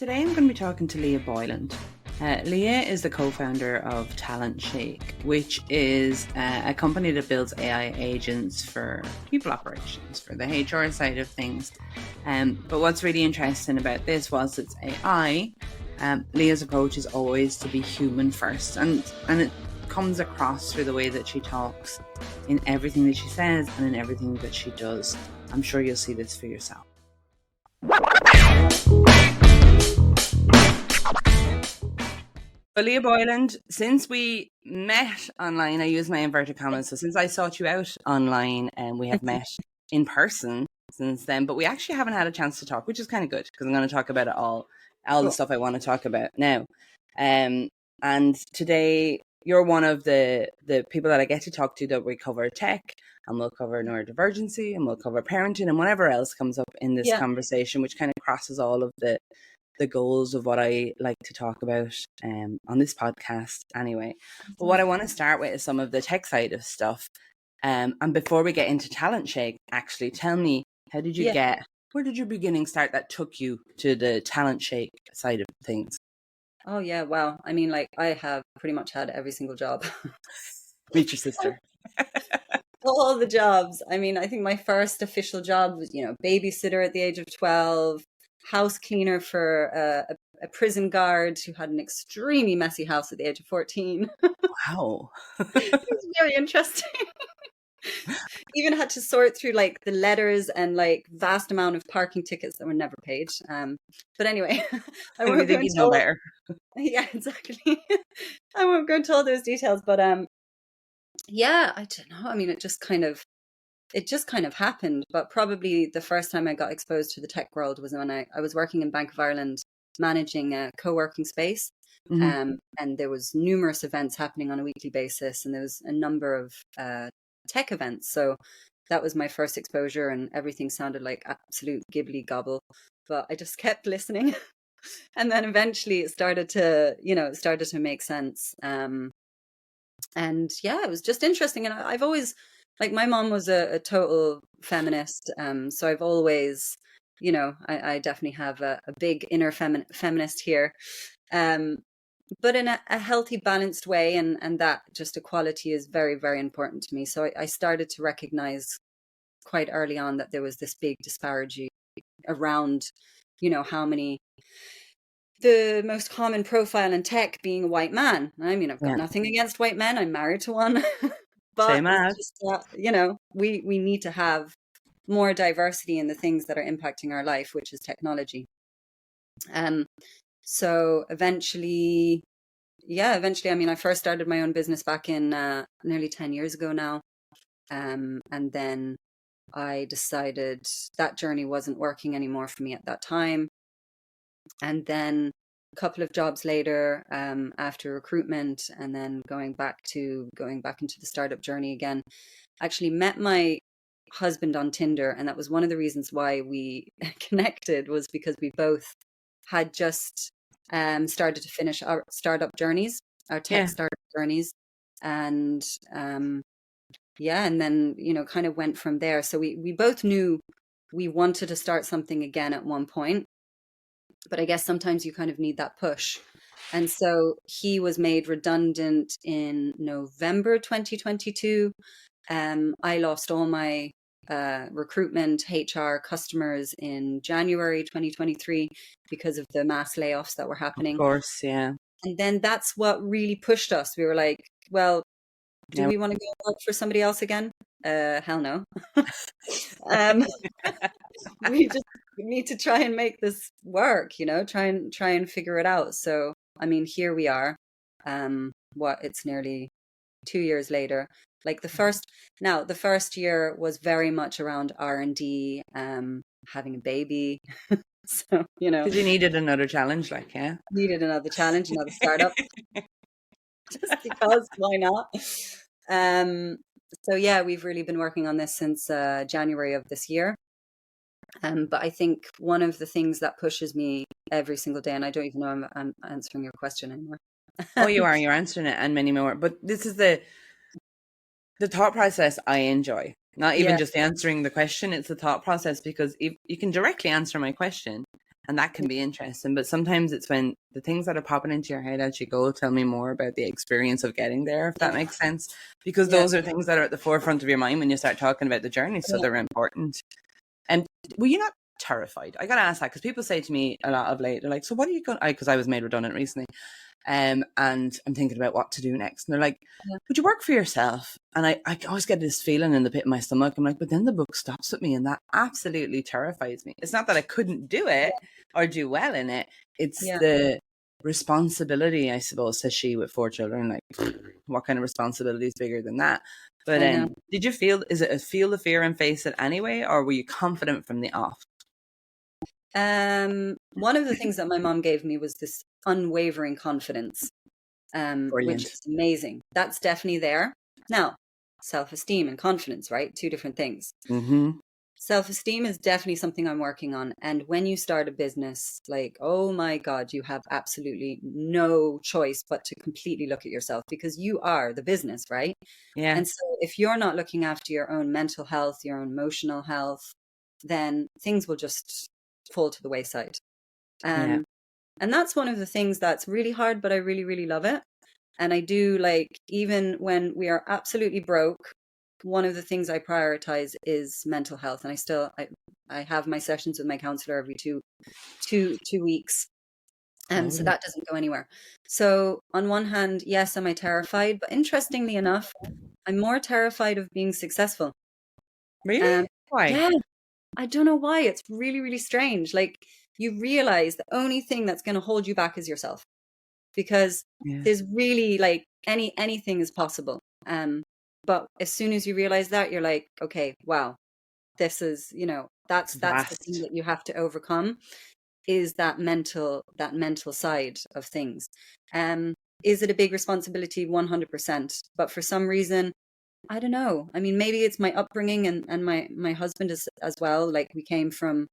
today I'm going to be talking to Lia Boyland. Lia is the co-founder of Talent Shake, which is a company that builds AI agents for people operations, for the HR side of things. But what's really interesting about this was it's AI. Lia's approach is always to be human first, and it comes across through the way that she talks, in everything that she says and in everything that she does. I'm sure you'll see this for yourself. So Lia Boyland, since we met online, I use my inverted commas, so since I sought you out online and we have met in person since then, but we actually haven't had a chance to talk, which is kind of good because I'm going to talk about it all the stuff I want to talk about now. And today you're one of the people that I get to talk to that we cover tech, and we'll cover neurodivergency, and we'll cover parenting and whatever else comes up in this conversation, which kind of crosses all of the goals of what I like to talk about on this podcast anyway. But what I want to start with is some of the tech side of stuff. And before we get into Talent Shake, actually tell me, how did you where did your beginning start that took you to the Talent Shake side of things? Oh yeah, well, I mean, like, I have pretty much had every single job. Meet your sister. All the jobs. I mean, I think my first official job was, babysitter at the age of 12, house cleaner for a prison guard who had an extremely messy house at the age of 14. Wow. It was very interesting. Even had to sort through like the letters and like vast amount of parking tickets that were never paid. But anyway, I won't go into all... better. Yeah, exactly. I won't go into all those details, but yeah, I don't know. I mean, it just kind of happened. But probably the first time I got exposed to the tech world was when I was working in Bank of Ireland, managing a co-working space. Mm-hmm. And there was numerous events happening on a weekly basis, and there was a number of tech events. So that was my first exposure, and everything sounded like absolute gibbly gobble. But I just kept listening. And then eventually it started to make sense. And yeah, it was just interesting. And I've always, like, my mom was a total feminist. So I've always, I definitely have a big inner feminist here. But in a healthy, balanced way. And that just equality is very, very important to me. So I started to recognize quite early on that there was this big disparity around, how many... The most common profile in tech being a white man. I mean, I've got nothing against white men. I'm married to one. But same as. We need to have more diversity in the things that are impacting our life, which is technology. So eventually, I mean, I first started my own business back in nearly 10 years ago now. And then I decided that journey wasn't working anymore for me at that time. And then a couple of jobs later, after recruitment, and then going back into the startup journey again, actually met my husband on Tinder. And that was one of the reasons why we connected, was because we both had just started to finish our startup journeys, our tech startup journeys. And and then, kind of went from there. So we both knew we wanted to start something again at one point. But I guess sometimes you kind of need that push. And so he was made redundant in November 2022. I lost all my recruitment, HR, customers in January 2023 because of the mass layoffs that were happening. Of course, yeah. And then that's what really pushed us. We were like, well, do we want to go work for somebody else again? Hell no. We need to try and make this work, try and figure it out. So, I mean, here we are. It's nearly 2 years later. Like the first year was very much around R&D, having a baby. So, because you needed another challenge, needed another challenge, another startup. Just because, why not? So yeah, we've really been working on this since January of this year. But I think one of the things that pushes me every single day, and I don't even know I'm answering your question anymore. Oh, you're answering it, and many more. But this is the thought process I enjoy. Not even just answering the question, it's the thought process, because if you can directly answer my question, And that can be interesting. But sometimes it's when the things that are popping into your head as you go, tell me more about the experience of getting there, if that makes sense. Because those are things that are at the forefront of your mind when you start talking about the journey. So they're important. And were you not terrified? I got to ask that because people say to me a lot of late, they're like, so what are you going to, because I was made redundant recently. And I'm thinking about what to do next. And they're like, would you work for yourself? And I always get this feeling in the pit of my stomach. I'm like, but then the book stops with me. And that absolutely terrifies me. It's not that I couldn't do it or do well in it. It's the responsibility, I suppose, says she with 4 children. Like, what kind of responsibility is bigger than that? But did you feel the fear and face it anyway? Or were you confident from the off? One of the things that my mom gave me was this unwavering confidence, which is amazing. That's definitely there. Now, self-esteem and confidence, right? 2 different things. Mm-hmm. Self-esteem is definitely something I'm working on. And when you start a business, like, oh my God, you have absolutely no choice but to completely look at yourself because you are the business, right? Yeah. And so if you're not looking after your own mental health, your own emotional health, then things will just fall to the wayside. And that's one of the things that's really hard, but I really, really love it. And I do, like, even when we are absolutely broke, one of the things I prioritize is mental health. And I have my sessions with my counselor every two weeks. So that doesn't go anywhere. So on one hand, yes, am I terrified? But interestingly enough, I'm more terrified of being successful. Really? Why? Yeah. I don't know why. It's really, really strange. Like, you realize the only thing that's going to hold you back is yourself, because there's really, like, anything is possible. But as soon as you realize that, you're like, okay, wow, this is, that's the thing that you have to overcome, is that mental side of things. Is it a big responsibility? 100%. But for some reason, I don't know. I mean, maybe it's my upbringing and my husband as well. Like, we came from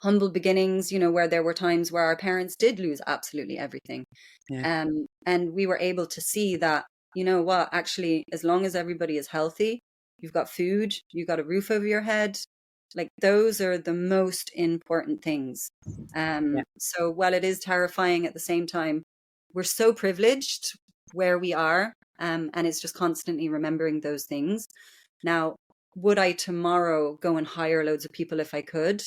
humble beginnings, where there were times where our parents did lose absolutely everything. And we were able to see that, what, actually, as long as everybody is healthy, you've got food, you've got a roof over your head, like, those are the most important things. So while it is terrifying, at the same time, we're so privileged where we are. And it's just constantly remembering those things. Now, would I tomorrow go and hire loads of people if I could?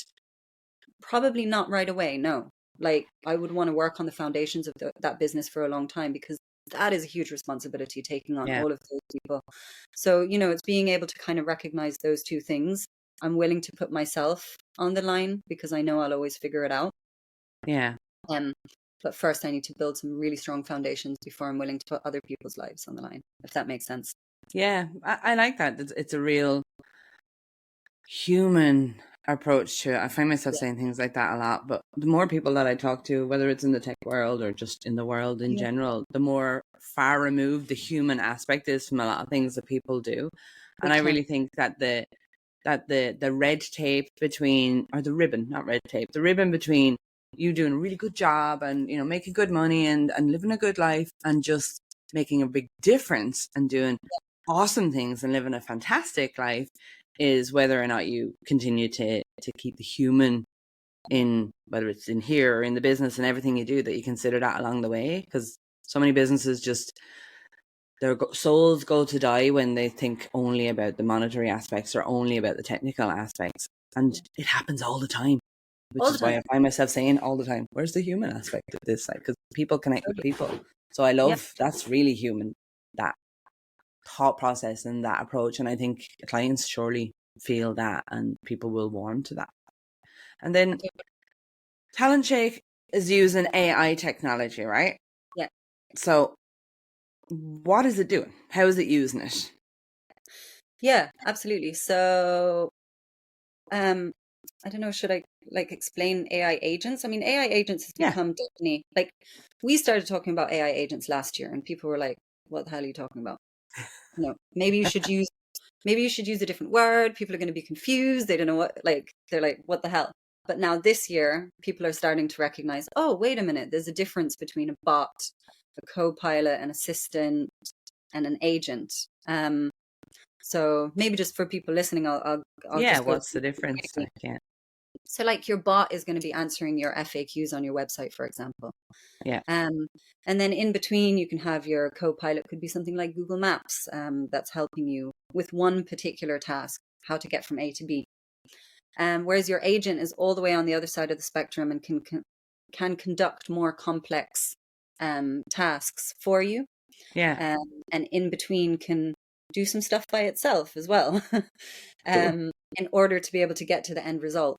Probably not right away, no. Like, I would want to work on the foundations of that business for a long time, because that is a huge responsibility, taking on all of those people. So, it's being able to kind of recognize those 2 things. I'm willing to put myself on the line because I know I'll always figure it out. Yeah. But first I need to build some really strong foundations before I'm willing to put other people's lives on the line, if that makes sense. Yeah, I like that. It's a real human approach to it. I find myself saying things like that a lot, but the more people that I talk to, whether it's in the tech world or just in the world in general, the more far removed the human aspect is from a lot of things that people do. And I really think that the red tape between, or the ribbon, not red tape, the ribbon between you doing a really good job and, making good money and living a good life and just making a big difference and doing awesome things and living a fantastic life, is whether or not you continue to keep the human in, whether it's in here or in the business and everything you do, that you consider that along the way. Because so many businesses just, their souls go to die when they think only about the monetary aspects or only about the technical aspects. And it happens all the time, which is why I find myself saying all the time, where's the human aspect of this? Because people connect with people. So I love, that's really human, that thought process and that approach. And I think clients surely feel that, and people will warm to that. And then Talent Shake is using AI technology, right? Yeah. So what is it doing? How is it using it? Yeah, absolutely. So, I don't know, should I explain AI agents? I mean, AI agents has become definitely, like, we started talking about AI agents last year and people were like, what the hell are you talking about? Maybe you should use a different word. People are going to be confused. They don't know what, they're like, what the hell? But now this year, people are starting to recognize, oh, wait a minute, there's a difference between a bot, a co-pilot, an assistant, and an agent. So maybe just for people listening, I'll just what's the difference? So like your bot is going to be answering your FAQs on your website, for example. Yeah. And then in between, you can have your co-pilot, could be something like Google Maps, that's helping you with one particular task, how to get from A to B. Whereas your agent is all the way on the other side of the spectrum and can conduct more complex tasks for you. Yeah. And in between can do some stuff by itself as well, Cool. in order to be able to get to the end result.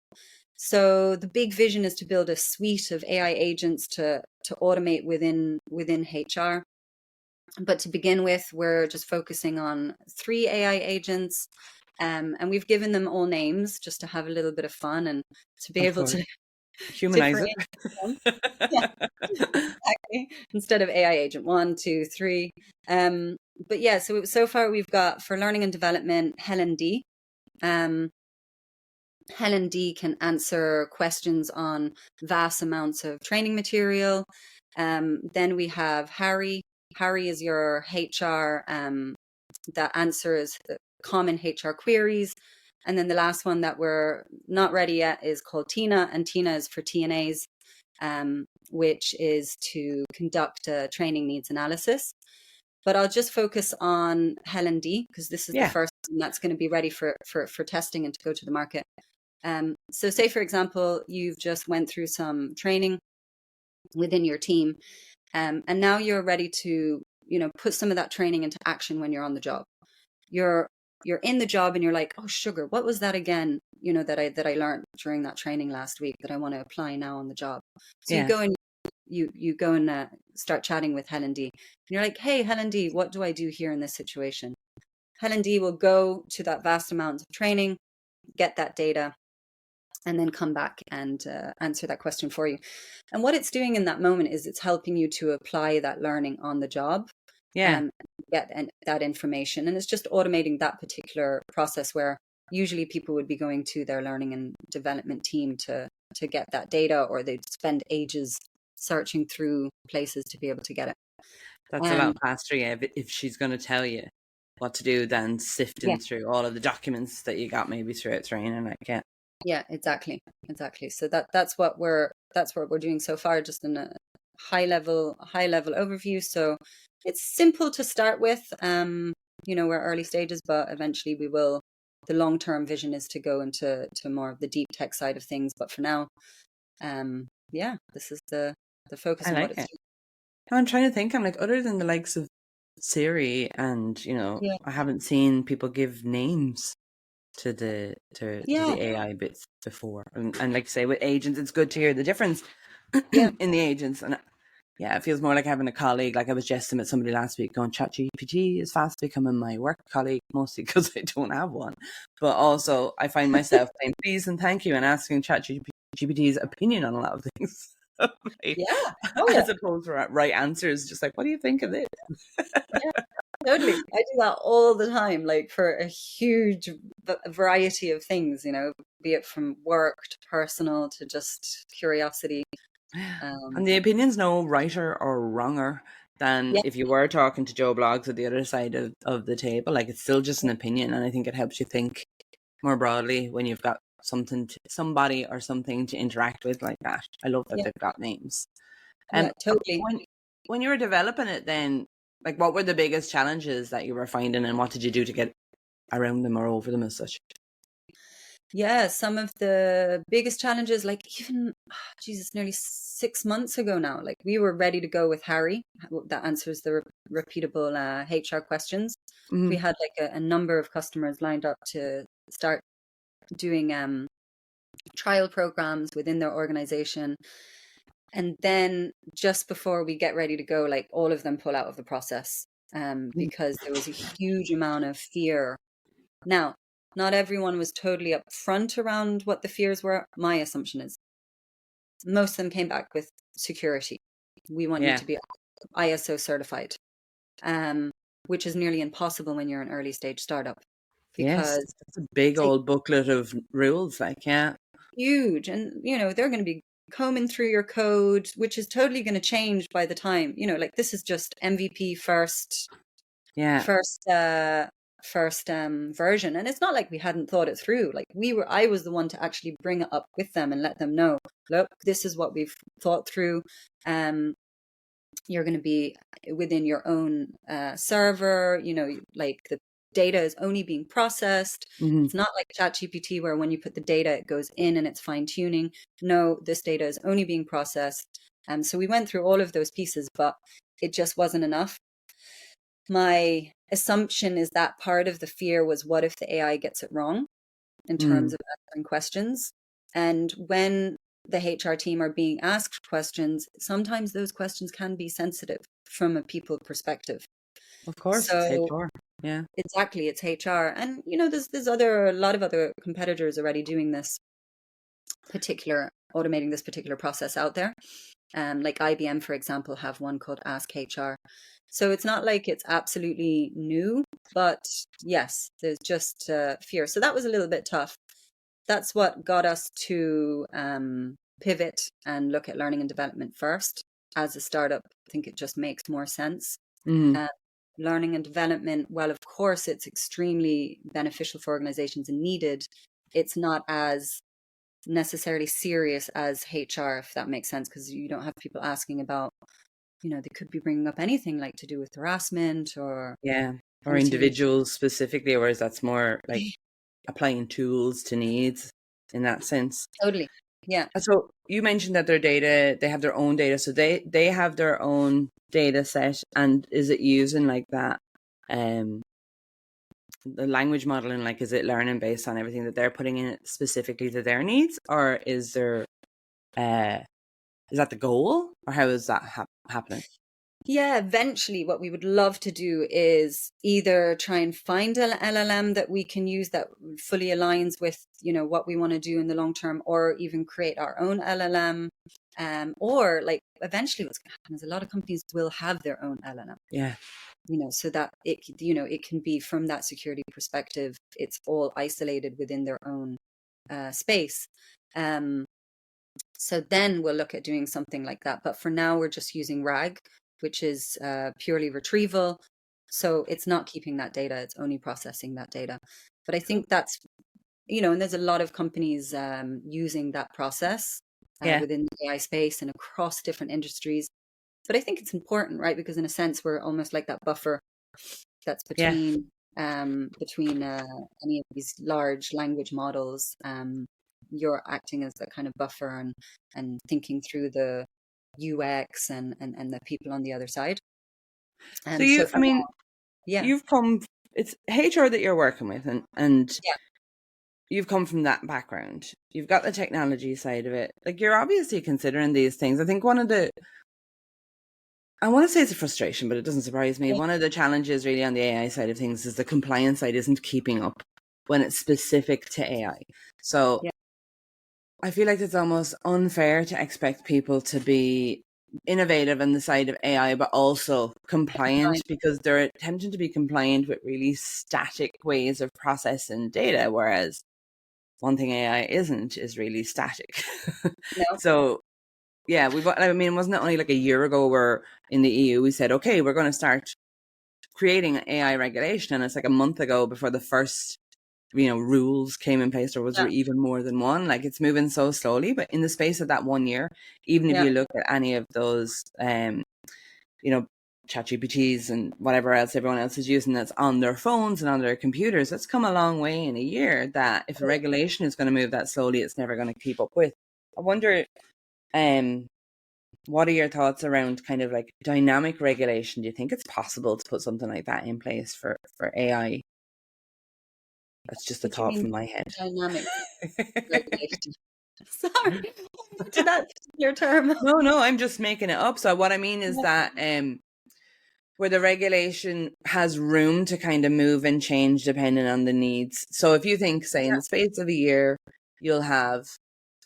So the big vision is to build a suite of AI agents to automate within HR. But to begin with, we're just focusing on 3 AI agents, and we've given them all names just to have a little bit of fun and to be Of able course. to Humanize differentiate them. Yeah, it. exactly. Instead of AI agent 1, 2, 3. But yeah, so far we've got for learning and development, Helen D. Helen D can answer questions on vast amounts of training material. Then we have Harry. Harry is your HR that answers the common HR queries. And then the last one that we're not ready yet is called Tina, and Tina is for TNAs, which is to conduct a training needs analysis. But I'll just focus on Helen D because this is the first one that's going to be ready for testing and to go to the market. So say, for example, you've just went through some training within your team, and now you're ready to, put some of that training into action when you're on the job. You're in the job and you're like, oh, sugar, what was that again? That I learned during that training last week that I want to apply now on the job. So you go and you go and start chatting with Helen D. And you're like, hey, Helen D, what do I do here in this situation? Helen D will go to that vast amount of training, get that data, and then come back and answer that question for you. And what it's doing in that moment is it's helping you to apply that learning on the job. Yeah. Get that information. And it's just automating that particular process where usually people would be going to their learning and development team to get that data, or they'd spend ages searching through places to be able to get it. That's a lot faster, yeah, if she's going to tell you what to do than sifting through all of the documents that you got maybe throughout training. Like, yeah, exactly. So that's what we're doing so far, just in a high level overview. So it's simple to start with. We're early stages, but eventually we will. The long-term vision is to go into more of the deep tech side of things. But for now, this is the focus on what it's doing. I'm trying to think. I'm like, other than the likes of Siri, and I haven't seen people give names to the AI bits before. And like I say, with agents, it's good to hear the difference in the agents. And yeah, it feels more like having a colleague. Like I was jesting with somebody last week going, ChatGPT is fast becoming my work colleague, mostly because I don't have one. But also I find myself saying please and thank you and asking ChatGPT's opinion on a lot of things. As opposed to right answers, just like, what do you think of this? Totally. I do that all the time, like for a huge variety of things, be it from work to personal to just curiosity. And the opinion's no righter or wronger than if you were talking to Joe Bloggs at the other side of the table. Like, it's still just an opinion, and I think it helps you think more broadly when you've got somebody or something to interact with like that. I love that they've got names. Totally. When you were developing it then, like, what were the biggest challenges that you were finding, and what did you do to get around them or over them as such? Yeah, some of the biggest challenges, like even, nearly 6 months ago now, like we were ready to go with Harry that answers the repeatable HR questions. Mm-hmm. We had like a number of customers lined up to start doing trial programs within their organization. And then just before we get ready to go, like all of them pull out of the process because there was a huge amount of fear. Now, not everyone was totally upfront around what the fears were. My assumption is most of them came back with security. We want you to be ISO certified, which is nearly impossible when you're an early stage startup. Because it's a big old booklet of rules, huge. And, they're going to be combing through your code, which is totally going to change by the time, like this is just MVP first first version. And it's not like we hadn't thought it through. Like I was the one to actually bring it up with them and let them know, look, this is what we've thought through. You're going to be within your own server, like the data is only being processed. It's not like ChatGPT where when you put the data, it goes in and it's fine tuning. No, this data is only being processed. So we went through all of those pieces, but it just wasn't enough. My assumption is that part of the fear was, what if the AI gets it wrong in terms of answering questions? And when the HR team are being asked questions, sometimes those questions can be sensitive from a people perspective. Of course, so, it's HR. Yeah, exactly. It's HR. And, there's a lot of other competitors already doing this automating this particular process out there. Like IBM, for example, have one called Ask HR. So it's not like it's absolutely new, but yes, there's just fear. So that was a little bit tough. That's what got us to pivot and look at learning and development first. As a startup, I think it just makes more sense. Learning and development, well, of course, it's extremely beneficial for organizations and needed. It's not as necessarily serious as HR, if that makes sense, because you don't have people asking about, they could be bringing up anything like to do with harassment or individuals specifically, whereas that's more like applying tools to needs in that sense. Totally. Yeah. So you mentioned that they have their own data. So they have their own data set, and is it using like that the language modeling, like, is it learning based on everything that they're putting in it specifically to their needs, or is there is that the goal, or how is that happening? Yeah, eventually what we would love to do is either try and find an LLM that we can use that fully aligns with, what we want to do in the long term, or even create our own LLM. Or like eventually what's going to happen is a lot of companies will have their own LLM. Yeah. So that it can be, from that security perspective, it's all isolated within their own space. So then we'll look at doing something like that. But for now, we're just using RAG, which is purely retrieval. So it's not keeping that data, it's only processing that data. But I think that's, and there's a lot of companies using that process within the AI space and across different industries. But I think it's important, right? Because in a sense, we're almost like that buffer that's between any of these large language models. You're acting as that kind of buffer and thinking through the UX and the people on the other side. So you've come, it's HR that you're working with, and you've come from that background. You've got the technology side of it. Like, you're obviously considering these things. I think I want to say it's a frustration, but it doesn't surprise me. One of the challenges really on the AI side of things is the compliance side isn't keeping up when it's specific to AI. So I feel like it's almost unfair to expect people to be innovative on the side of AI, but also compliant, because they're attempting to be compliant with really static ways of processing data, whereas one thing AI isn't is really static. No. So wasn't it only like a year ago where in the EU we said, okay, we're going to start creating AI regulation, and it's like a month ago before the first rules came in place, or was there even more than one? Like, it's moving so slowly, but in the space of that 1 year, even if you look at any of those ChatGPTs and whatever else everyone else is using that's on their phones and on their computers, that's come a long way in a year, that if the regulation is going to move that slowly, it's never going to keep up with. I wonder, what are your thoughts around kind of like dynamic regulation? Do you think it's possible to put something like that in place for AI? That's just a thought from my head. Dynamic regulation. Sorry, to that your term. No, I'm just making it up. So what I mean is that where the regulation has room to kind of move and change depending on the needs. So if you think, say, in the space of a year, you'll have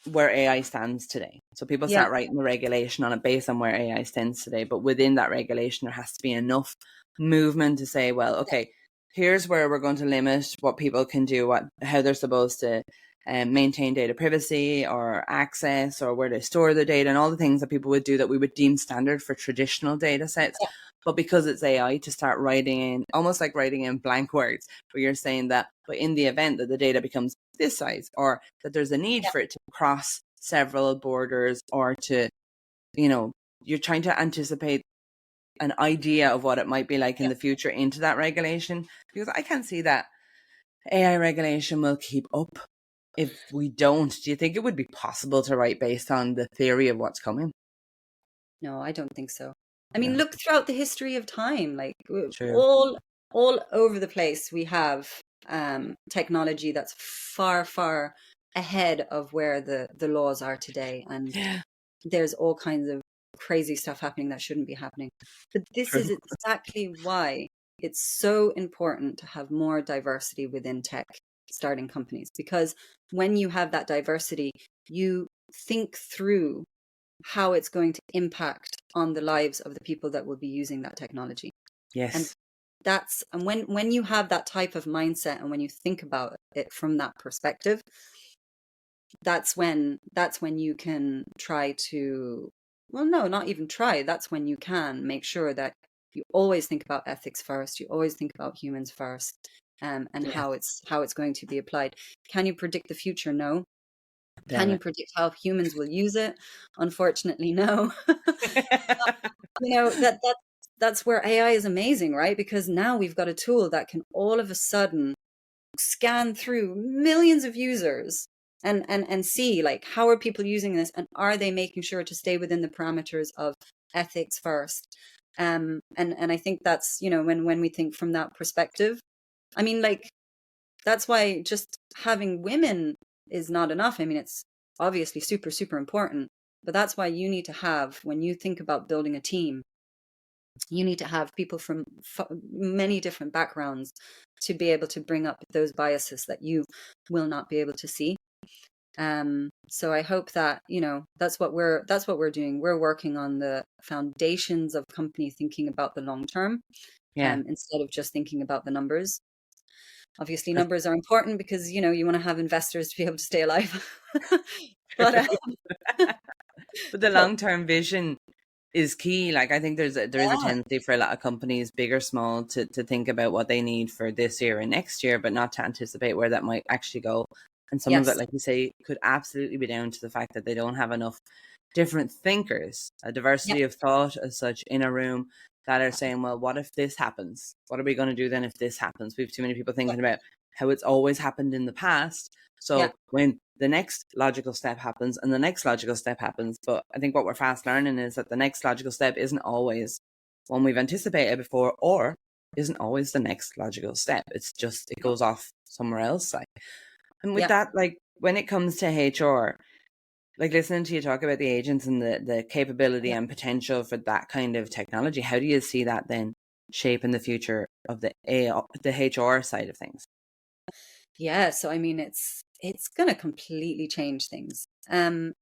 where AI stands today. So people start writing the regulation on it based on where AI stands today. But within that regulation, there has to be enough movement to say, well, okay, here's where we're going to limit what people can do, how they're supposed to maintain data privacy or access, or where they store the data, and all the things that people would do that we would deem standard for traditional data sets. but because it's AI, to start writing in, almost like writing in blank words, where you're saying that, but in the event that the data becomes this size, or that there's a need for it to cross several borders, or to, you're trying to anticipate an idea of what it might be like in the future into that regulation, because I can't see that AI regulation will keep up if we don't. Do you think it would be possible to write based on the theory of what's coming? No, I don't think so. I mean, look throughout the history of time, like True. all over the place, we have technology that's far, far ahead of where the laws are today. And there's all kinds of crazy stuff happening that shouldn't be happening. But this True. is exactly why it's so important to have more diversity within tech starting companies, because when you have that diversity, you think through how it's going to impact on the lives of the people that will be using that technology. Yes. And when you have that type of mindset, and when you think about it from that perspective, that's when you can try to, well, no, not even try. That's when you can make sure that you always think about ethics first. You always think about humans first, and how it's going to be applied. Can you predict the future? No. Can you predict how humans will use it? Unfortunately, no. That's where AI is amazing, right? Because now we've got a tool that can all of a sudden scan through millions of users and see, like, how are people using this, and are they making sure to stay within the parameters of ethics first? And I think that's, when we think from that perspective, I mean, like, that's why just having women is not enough. I mean, it's obviously super, super important, but that's why you need to have, when you think about building a team, you need to have people from many different backgrounds to be able to bring up those biases that you will not be able to see. So I hope that, that's what we're doing. We're working on the foundations of company thinking about the long term, instead of just thinking about the numbers. Obviously, numbers are important because, you want to have investors to be able to stay alive. But the long-term vision is key. Like, I think there is a tendency for a lot of companies, big or small, to think about what they need for this year and next year, but not to anticipate where that might actually go. And some of it, like you say, could absolutely be down to the fact that they don't have enough different thinkers, a diversity of thought as such in a room, that are saying, well, what if this happens? What are we going to do then if this happens? We have too many people thinking about how it's always happened in the past. So when the next logical step happens and the next logical step happens, but I think what we're fast learning is that the next logical step isn't always one we've anticipated before, or isn't always the next logical step. It's just, it goes off somewhere else. Like, and with that, like, when it comes to HR, like, listening to you talk about the agents and the capability and potential for that kind of technology, how do you see that then shaping the future of the HR side of things? Yeah, so I mean, it's going to completely change things. And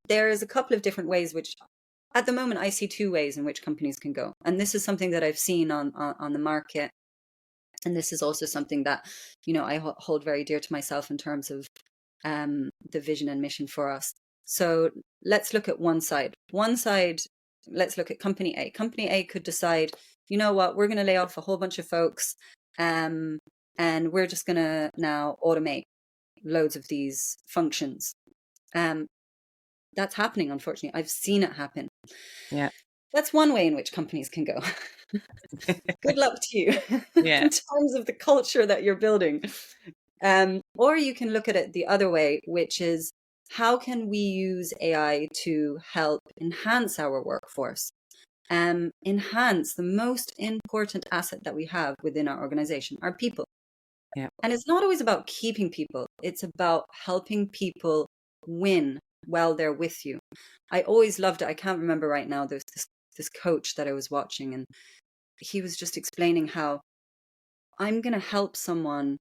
there's a couple of different ways, which at the moment I see two ways in which companies can go. And this is something that I've seen on the market. And this is also something that, I hold very dear to myself in terms of the vision and mission for us. So let's look at one side. Let's look at Company A. Company A could decide, you know what, we're going to lay off a whole bunch of folks, and we're just going to now automate loads of these functions. That's happening, unfortunately. I've seen it happen. Yeah. That's one way in which companies can go. Good luck to you in terms of the culture that you're building. Or you can look at it the other way, which is, how can we use AI to help enhance our workforce? Enhance the most important asset that we have within our organization, our people. Yeah. And it's not always about keeping people. It's about helping people win while they're with you. I always loved it. I can't remember right now. There's this coach that I was watching, and he was just explaining how, I'm going to help someone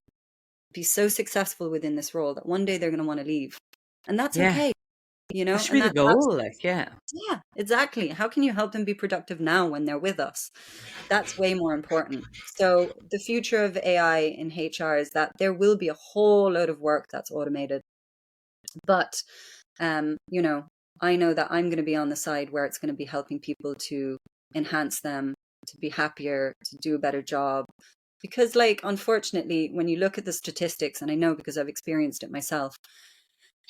be so successful within this role that one day they're going to want to leave. And that's okay. That should be the goal. Yeah, exactly. How can you help them be productive now when they're with us? That's way more important. So the future of AI in HR is that there will be a whole load of work that's automated. But, I know that I'm going to be on the side where it's going to be helping people to enhance them, to be happier, to do a better job. Because, like, unfortunately, when you look at the statistics, and I know because I've experienced it myself,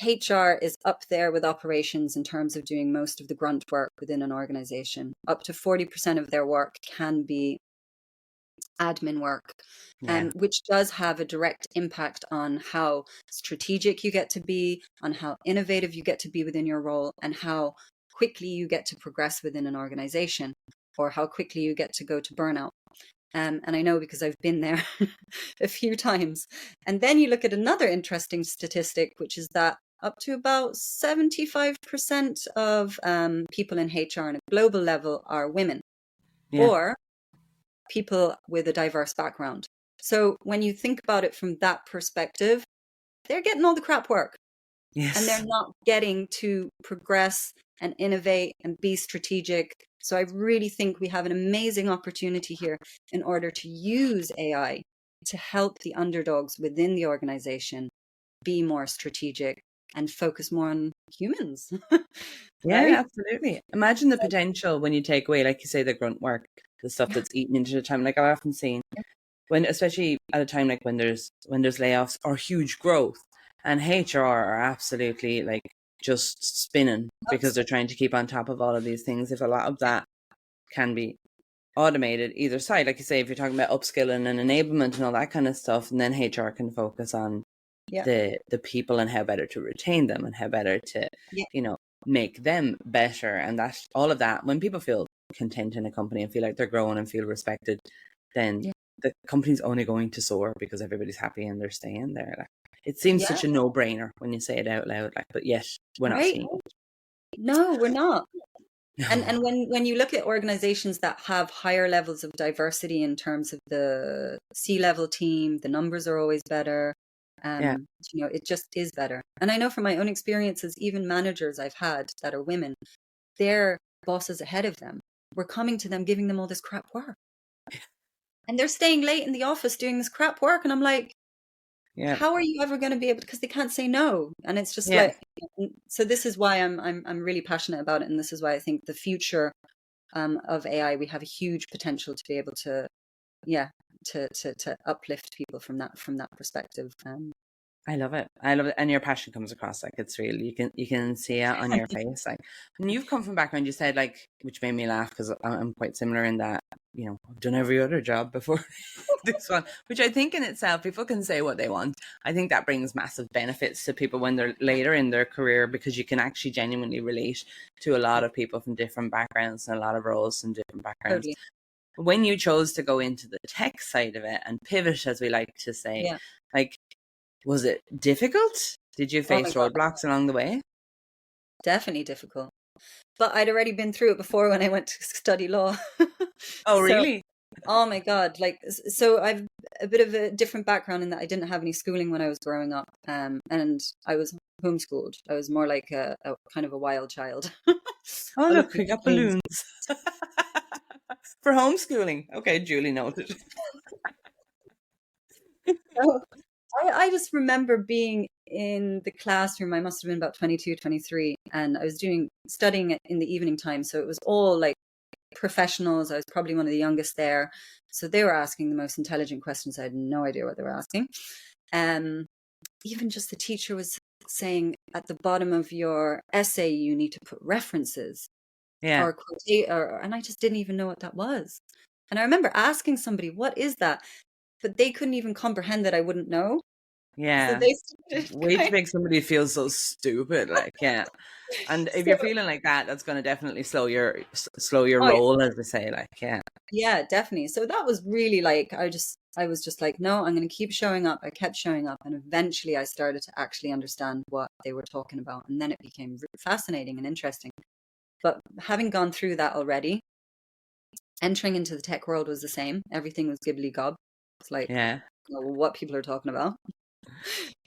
HR is up there with operations in terms of doing most of the grunt work within an organization. Up to 40% of their work can be admin work, which does have a direct impact on how strategic you get to be, on how innovative you get to be within your role, and how quickly you get to progress within an organization, or how quickly you get to go to burnout. And I know because I've been there a few times. And then you look at another interesting statistic, which is that up to about 75% of people in HR on a global level are women, or people with a diverse background. So when you think about it from that perspective, they're getting all the crap work. Yes. And they're not getting to progress and innovate and be strategic. So I really think we have an amazing opportunity here in order to use AI to help the underdogs within the organization be more strategic and focus more on humans. Right? Yeah, absolutely. Imagine the potential when you take away, like you say, the grunt work, the stuff that's eaten into the time. Like I've often seen when, especially at a time like when there's layoffs or huge growth, and HR are absolutely like just spinning because they're trying to keep on top of all of these things. If a lot of that can be automated either side, like you say, if you're talking about upskilling and enablement and all that kind of stuff, and then HR can focus on the people and how better to retain them and how better to, make them better. And that all of that, when people feel content in a company and feel like they're growing and feel respected, then the company's only going to soar because everybody's happy and they're staying there. Like, it seems such a no-brainer when you say it out loud, like, but yet we're not seeing it. No, we're not. No. And when you look at organizations that have higher levels of diversity in terms of the C-level team, the numbers are always better. It just is better. And I know from my own experiences, even managers I've had that are women, their bosses ahead of them were coming to them, giving them all this crap work. And they're staying late in the office doing this crap work. And I'm like, how are you ever going to be able to, because they can't say no. And it's just like, so this is why I'm really passionate about it. And this is why I think the future of AI, we have a huge potential to be able to, to uplift people from that perspective. I love it. And your passion comes across, like, it's real. You can see it on your face. Like, and you've come from background, you said, like, which made me laugh because I'm quite similar in that, I've done every other job before this one, which I think in itself, people can say what they want. I think that brings massive benefits to people when they're later in their career, because you can actually genuinely relate to a lot of people from different backgrounds and a lot of roles from different backgrounds. Totally. When you chose to go into the tech side of it and pivot, as we like to say, like, was it difficult? Did you face roadblocks along the way? Definitely difficult. But I'd already been through it before when I went to study law. Oh, really? Oh my God. Like, so I've a bit of a different background in that I didn't have any schooling when I was growing up. And I was homeschooled. I was more like a kind of a wild child. Oh, look, we got balloons. For homeschooling. Okay, Julie noted. So, I just remember being in the classroom. I must have been about 22, 23, and I was studying in the evening time. So it was all like professionals. I was probably one of the youngest there. So they were asking the most intelligent questions. I had no idea what they were asking. Even just the teacher was saying at the bottom of your essay, you need to put references. Yeah. And I just didn't even know what that was. And I remember asking somebody, what is that? But they couldn't even comprehend that I wouldn't know. Yeah. So way to make somebody feel so stupid, like, And if you're feeling like that, that's going to definitely slow your roll, as they say, like, Yeah, definitely. So that was really like, I was just like, no, I'm going to keep showing up. I kept showing up, and eventually I started to actually understand what they were talking about. And then it became fascinating and interesting. But having gone through that already, entering into the tech world was the same. Everything was gibbly gob. It's like, what people are talking about.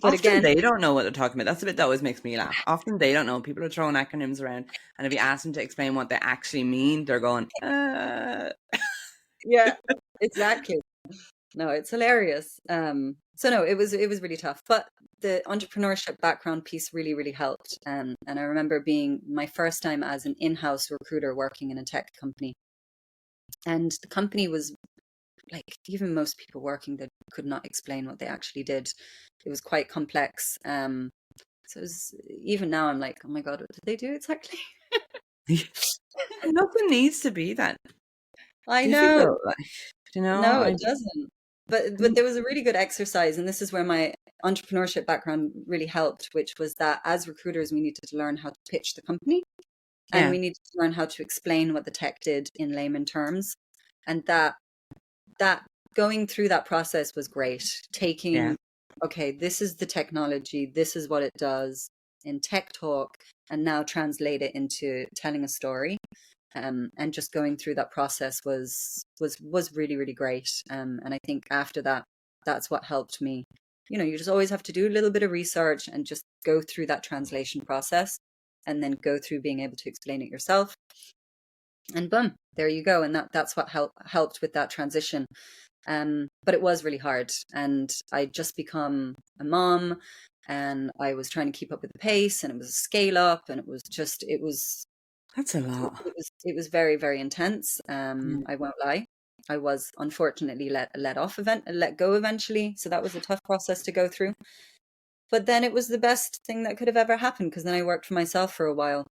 But often they don't know what they're talking about. That's the bit that always makes me laugh. Often they don't know. People are throwing acronyms around, and if you ask them to explain what they actually mean, they're going, Yeah, exactly. No, it's hilarious. So no, it was really tough. But the entrepreneurship background piece really, really helped. And I remember being my first time as an in-house recruiter working in a tech company. And the company was like, even most people working there could not explain what they actually did. It was quite complex. So it was, even now I'm like, oh my God, what did they do exactly? Nothing needs to be that I know. difficult, like, you know. No, it doesn't. But there was a really good exercise, and this is where my entrepreneurship background really helped, which was that as recruiters, we needed to learn how to pitch the company, and Yeah, we needed to learn how to explain what the tech did in layman terms. And that going through that process was great. yeah, Taking, okay, this is the technology, this is what it does in tech talk, and now translate it into telling a story. And just going through that process was really, really great. And I think after that, that's what helped me. You know, you just always have to do a little bit of research and just go through that translation process, and then go through being able to explain it yourself. And boom, there you go. And that's what helped with that transition. But it was really hard, and I'd just become a mom, and I was trying to keep up with the pace, and it was a scale up, and that's a lot. it was very, very intense. Yeah. I won't lie. I was unfortunately let go eventually. So that was a tough process to go through. But then it was the best thing that could have ever happened, because then I worked for myself for a while,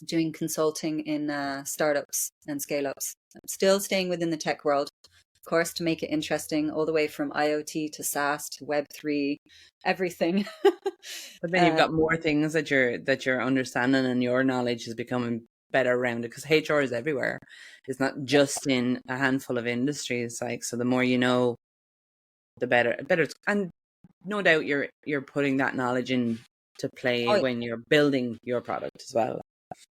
doing consulting in startups and scale ups. I'm still staying within the tech world, of course, to make it interesting, all the way from IoT to SaaS to Web3, everything. But then you've got more things that you're understanding, and your knowledge is becoming better around it, because HR is everywhere. It's not just in a handful of industries. Like, so the more you know, the better. And no doubt you're putting that knowledge in to play Oh, when you're building your product as well.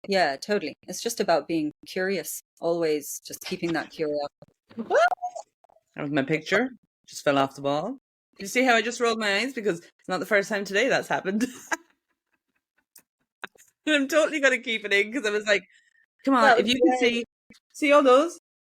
yeah, totally. It's just about being curious, always just keeping that curiosity. That was my picture. Just fell off the wall. Did you see how I just rolled my eyes? Because it's not the first time today that's happened. And I'm totally going to keep it in, because I was like, come on, That if was you can great. see all those?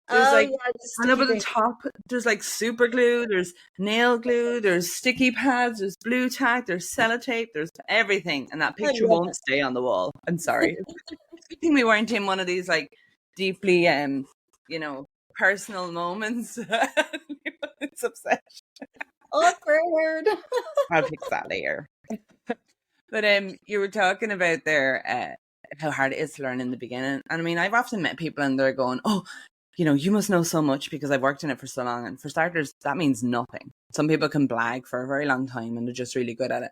There's Oh like, yeah, the and up sticky at the thing. top, there's like super glue, there's nail glue, there's sticky pads, there's blue tack, there's sellotape, there's everything. And that I picture love won't stay on the wall. I'm sorry. I think we weren't in one of these like deeply, you know, personal moments. It's upset. Awkward. I'll fix that later. But you were talking about there how hard it is to learn in the beginning. And I mean, I've often met people and they're going, oh, you know, you must know so much because I've worked in it for so long. And for starters, that means nothing. Some people can blag for a very long time and they're just really good at it.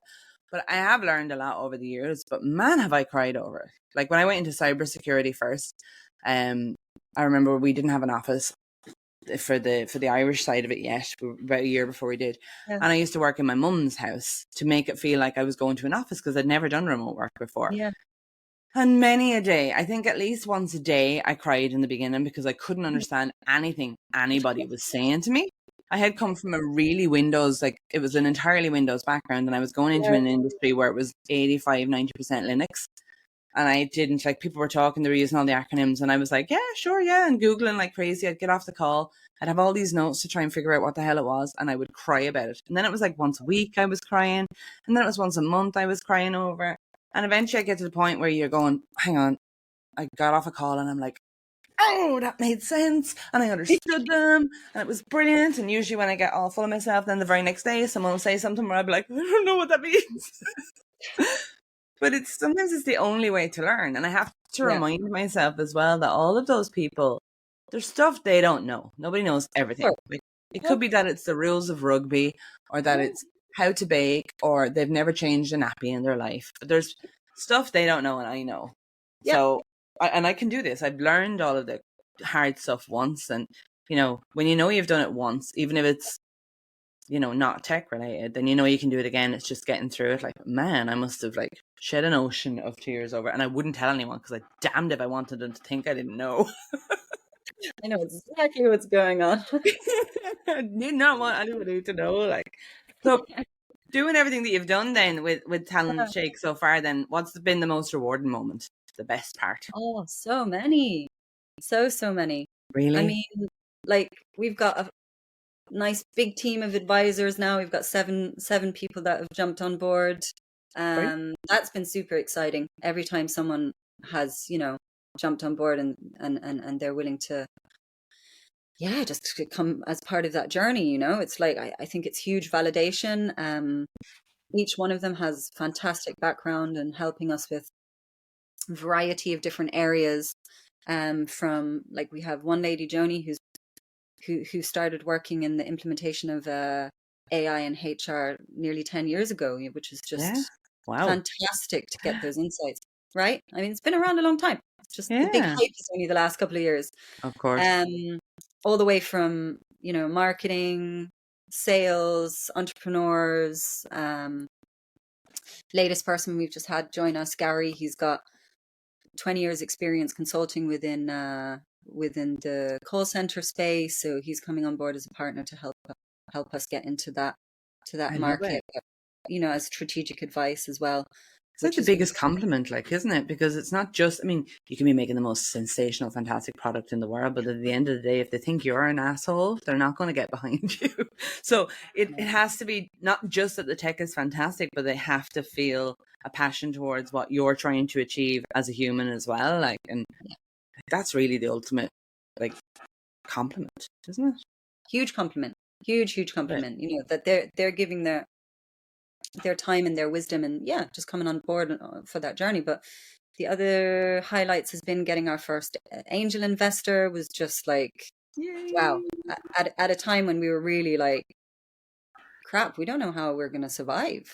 But I have learned a lot over the years, but man, have I cried over it. Like when I went into cybersecurity first, I remember we didn't have an office for the Irish side of it yet, about a year before we did. Yeah. And I used to work in my mum's house to make it feel like I was going to an office, because I'd never done remote work before. Yeah. And many a day, I think at least once a day, I cried in the beginning because I couldn't understand anything anybody was saying to me. I had come from a really Windows, like it was an entirely Windows background, and I was going into Yeah. an industry where it was 85, 90% Linux. And I didn't, like, people were talking, they were using all the acronyms, and I was like, yeah, sure, yeah, and Googling like crazy. I'd get off the call, I'd have all these notes to try and figure out what the hell it was, and I would cry about it. And then it was like once a week I was crying, and then it was once a month I was crying over it. And eventually I get to the point where you're going, hang on, I got off a call and I'm like, oh, that made sense, and I understood them, and it was brilliant. And usually when I get all full of myself, then the very next day someone will say something where I'll be like, I don't know what that means. But sometimes it's the only way to learn. And I have to Yeah. remind myself as well that all of those people, there's stuff they don't know. Nobody knows everything. Sure. Like, it Yeah. could be that it's the rules of rugby, or that Yeah. it's how to bake, or they've never changed a nappy in their life. But there's stuff they don't know and I know. Yeah. So, and I can do this. I've learned all of the hard stuff once. And, you know, when you know you've done it once, even if it's, you know, not tech related, then you know you can do it again. It's just getting through it. Like, man, I must have like shed an ocean of tears over it. And I wouldn't tell anyone, because I damned if I wanted them to think I didn't know. I know exactly what's going on. I did not want anybody to know. Like, so doing everything that you've done then with Talent Shake so far, then what's been the most rewarding moment? The best part? Oh, so many. So many. Really? I mean, like, we've got a nice big team of advisors now. We've got seven people that have jumped on board. That's been super exciting. Every time someone has, you know, jumped on board and they're willing to yeah, just to come as part of that journey, you know. It's like I think it's huge validation. Each one of them has fantastic background and helping us with a variety of different areas. From like we have one lady, Joni, who started working in the implementation of AI and HR nearly 10 years ago, which is Yeah. just Wow. fantastic to get those insights, right? I mean, it's been around a long time. It's just the big Yeah. hype is only the last couple of years. Of course. All the way from, you know, marketing, sales, entrepreneurs. Latest person we've just had join us, Gary, he's got 20 years experience consulting within the call center space, so he's coming on board as a partner to help us get into that I love it. market, you know, as strategic advice as well, It's like which the is really biggest compliment, like, isn't it? Because it's not just, I mean, you can be making the most sensational, fantastic product in the world, but at the end of the day, if they think you're an asshole, they're not going to get behind you. So it has to be not just that the tech is fantastic, but they have to feel a passion towards what you're trying to achieve as a human as well. Like, and that's really the ultimate, like, compliment, isn't it? huge compliment, huge Right. compliment. You know that they're giving their time and their wisdom, and yeah, just coming on board for that journey. But the other highlights has been getting our first angel investor. Was just like, wow, Yay. at a time when we were really like, crap, we don't know how we're going to survive.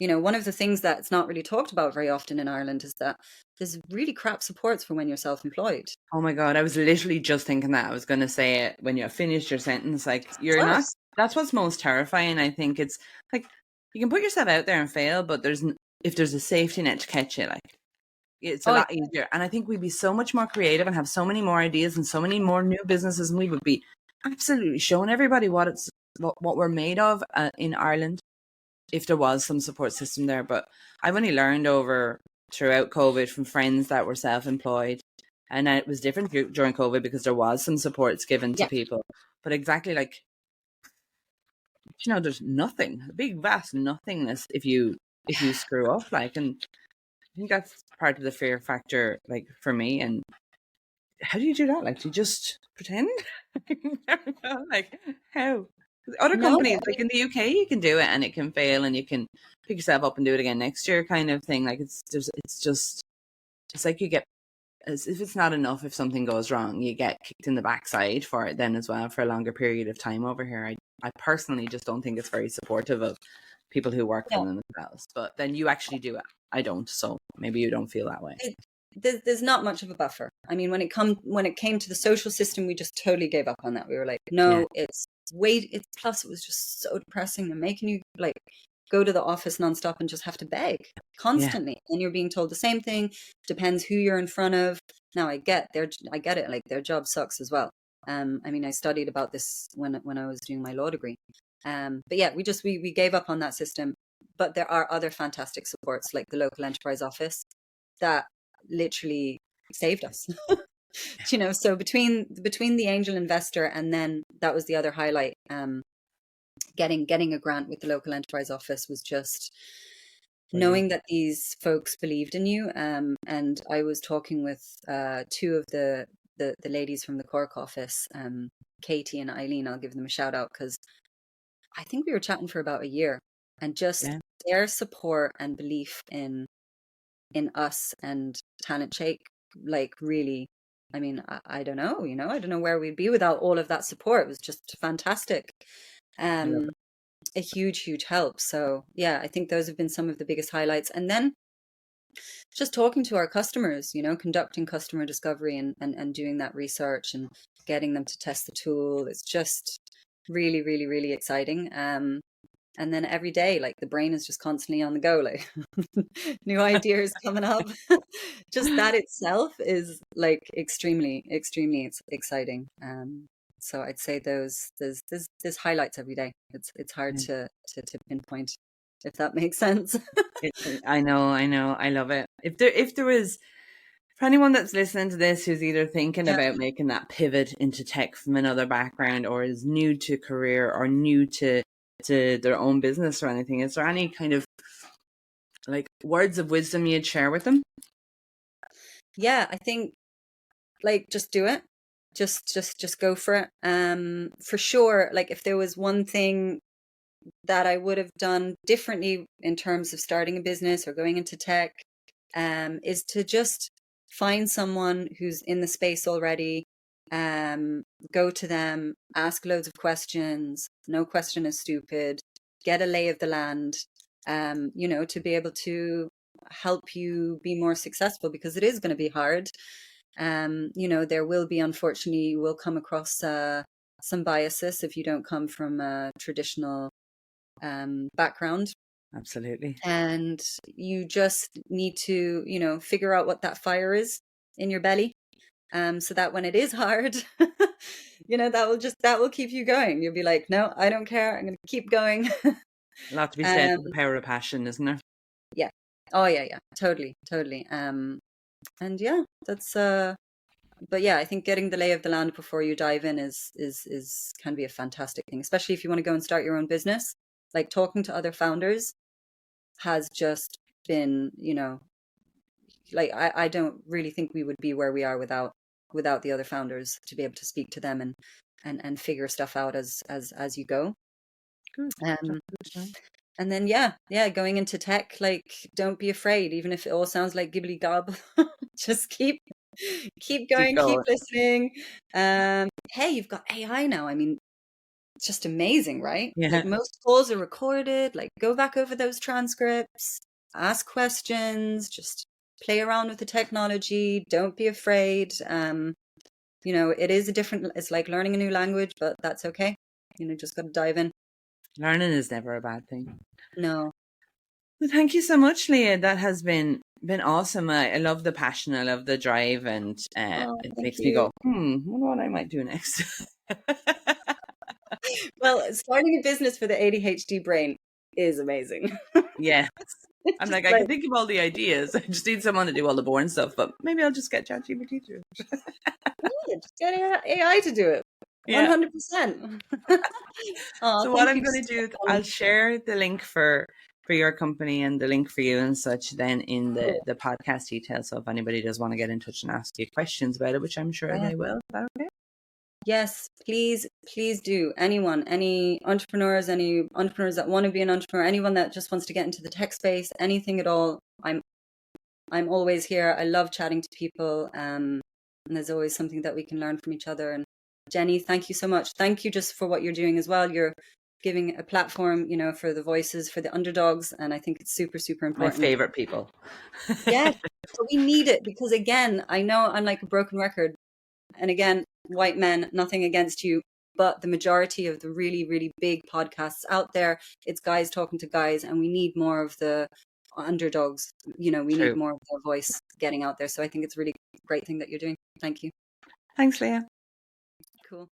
You know, one of the things that's not really talked about very often in Ireland is that there's really crap supports for when you're self-employed. Oh my God, I was literally just thinking that. I was going to say it when you finished your sentence. Like, It's you're not, worse. that's what's most terrifying. I think it's like you can put yourself out there and fail, but if there's a safety net to catch you, like, it's a Oh, lot easier. And I think we'd be so much more creative and have so many more ideas and so many more new businesses, and we would be absolutely showing everybody what we're made of in Ireland if there was some support system there. But I've only learned over throughout COVID from friends that were self-employed, and it was different during COVID because there was some supports given to yeah. people. But exactly, like, you know, there's nothing, a big vast nothingness if you screw up, like, and I think that's part of the fear factor, like, for me. And how do you do that? Like, do you just pretend? Like, how? 'Cause other No, companies, like in the UK, you can do it and it can fail and you can pick yourself up and do it again next year, kind of thing. Like, it's like you get, as if it's not enough if something goes wrong, you get kicked in the backside for it then as well for a longer period of time over here. I personally just don't think it's very supportive of people who work for no. themselves. But then you actually do it. I don't. So maybe you don't feel that way. There's not much of a buffer. I mean, when it came to the social system, we just totally gave up on that. We were like, Yeah. no, it's plus it was just so depressing and making you like go to the office nonstop and just have to beg Yeah. constantly, and you're being told the same thing. Depends who you're in front of. Now I get it. Like their job sucks as well. I mean, I studied about this when I was doing my law degree. But yeah, we gave up on that system. But there are other fantastic supports like the local enterprise office that literally saved us. You know, so between the angel investor and then that was the other highlight, getting a grant with the local enterprise office was just Brilliant. knowing that these folks believed in you. And I was talking with two of the ladies from the Cork office, Katie and Eileen. I'll give them a shout out because I think we were chatting for about a year, and just Yeah. their support and belief in us and Talent Shake, like really, I mean, I don't know, you know, I don't know where we'd be without all of that support. It was just fantastic. I love Um, it. a huge help. So yeah, I think those have been some of the biggest highlights. And then just talking to our customers, you know, conducting customer discovery and doing that research and getting them to test the tool. It's just really exciting. And then every day, like the brain is just constantly on the go, like new ideas coming up. Just that itself is like extremely exciting. So I'd say there's highlights every day. It's hard Yeah. to pinpoint, if that makes sense. I know, I love it. If there was, for anyone that's listening to this who's either thinking Yeah. about making that pivot into tech from another background, or is new to career, or new to their own business or anything, is there any kind of like words of wisdom you'd share with them? Yeah, I think like just do it. just go for it. For sure, like if there was one thing that I would have done differently in terms of starting a business or going into tech, is to just find someone who's in the space already, go to them, ask loads of questions. No question is stupid. Get a lay of the land, to be able to help you be more successful, because it is going to be hard. There will be, unfortunately, you will come across some biases if you don't come from a traditional background. Absolutely. And you just need to, figure out what that fire is in your belly. So that when it is hard, that will keep you going. You'll be like, no, I don't care. I'm going to keep going. A lot to be said for the power of passion, isn't there? Yeah. Oh yeah. Totally. And yeah, that's, but yeah, I think getting the lay of the land before you dive in is can be a fantastic thing, especially if you want to go and start your own business. Like talking to other founders has just been, like I don't really think we would be where we are without the other founders, to be able to speak to them and figure stuff out as you go. Good. And then going into tech, like don't be afraid, even if it all sounds like gibbly gob. Just keep going, keep listening. Hey, you've got AI now. I mean, it's just amazing, right? Yeah. Like most calls are recorded. Like go back over those transcripts, ask questions, just play around with the technology. Don't be afraid. It is it's like learning a new language, but that's okay. Just got to dive in. Learning is never a bad thing. No. Well, thank you so much, Lia. That has been awesome. I love the passion. I love the drive, and it makes me go, I wonder what I might do next. Well, starting a business for the ADHD brain is amazing. Yeah. I'm like, I can think of all the ideas. I just need someone to do all the boring stuff, but maybe I'll just get ChatGPT to do it. Yeah, just get AI to do it. 100%. So what I'm going to do, I'll share the link for your company and the link for you and such then in the podcast details. So if anybody does want to get in touch and ask you questions about it, which I'm sure they will, is that okay? Yes, please do. Anyone, any entrepreneurs that want to be an entrepreneur, anyone that just wants to get into the tech space, anything at all, I'm always here. I love chatting to people, and there's always something that we can learn from each other. And Jenny, thank you so much. Thank you just for what you're doing as well. You're giving a platform, for the voices, for the underdogs, and I think it's super, super important. My favorite people. Yes, but we need it, because again, I know I'm like a broken record, and again, white men, nothing against you, but the majority of the really, really big podcasts out there, it's guys talking to guys, and we need more of the underdogs. We need more of their voice getting out there. So I think it's a really great thing that you're doing. Thank you. Thanks, Lia. Cool.